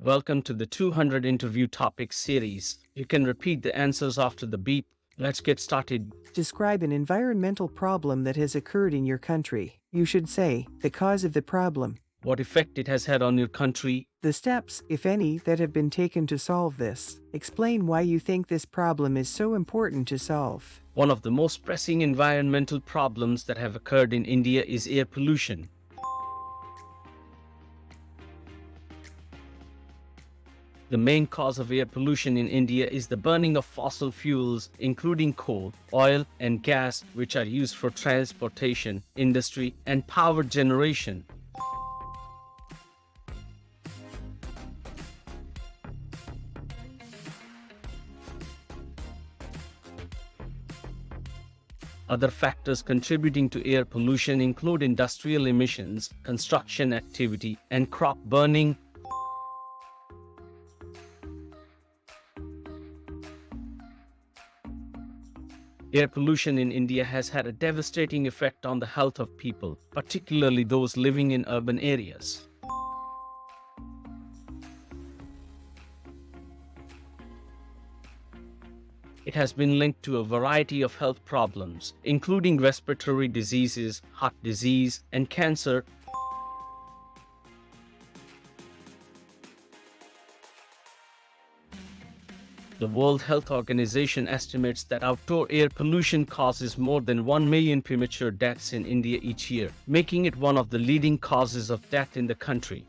Welcome to the 200 interview topic series. You can repeat the answers after the beep. Let's get started. Describe an environmental problem that has occurred in your country. You should say, the cause of the problem, What effect it has had on your country, the steps, if any, that have been taken to solve this. Explain why you think this problem is so important to solve. one of the most pressing environmental problems that have occurred in India is air pollution. The main cause of air pollution in India is the burning of fossil fuels, including coal, oil, and gas, which are used for transportation, industry, and power generation. Other factors contributing to air pollution include industrial emissions, construction activity, and crop burning. Air pollution in India has had a devastating effect on the health of people, particularly those living in urban areas. It has been linked to a variety of health problems, including respiratory diseases, heart disease, and cancer. The World Health Organization estimates that outdoor air pollution causes more than 1 million premature deaths in India each year, making it one of the leading causes of death in the country.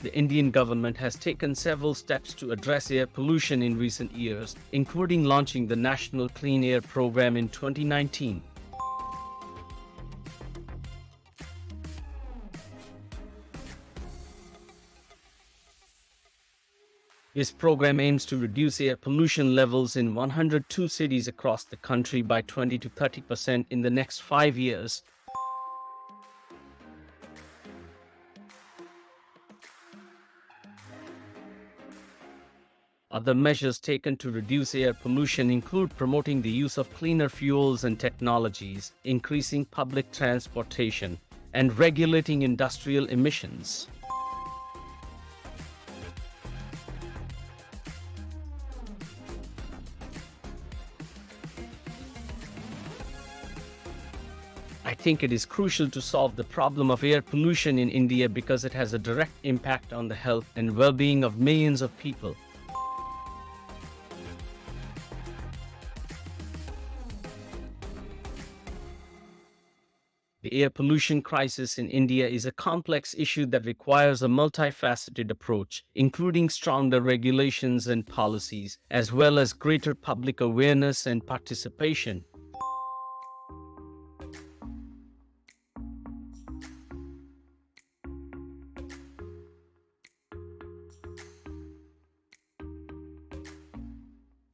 The Indian government has taken several steps to address air pollution in recent years, including launching the National Clean Air Program in 2019. This program aims to reduce air pollution levels in 102 cities across the country by 20 to 30% in the next 5 years. Other measures taken to reduce air pollution include promoting the use of cleaner fuels and technologies, increasing public transportation, and regulating industrial emissions. I think it is crucial to solve the problem of air pollution in India because it has a direct impact on the health and well-being of millions of people. The air pollution crisis in India is a complex issue that requires a multifaceted approach, including stronger regulations and policies, as well as greater public awareness and participation.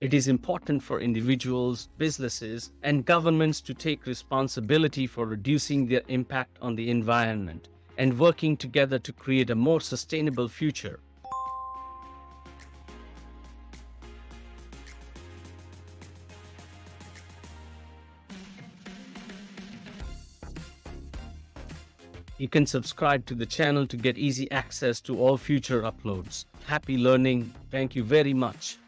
It is important for individuals, businesses, and governments to take responsibility for reducing their impact on the environment and working together to create a more sustainable future. You can subscribe to the channel to get easy access to all future uploads. Happy learning. Thank you very much.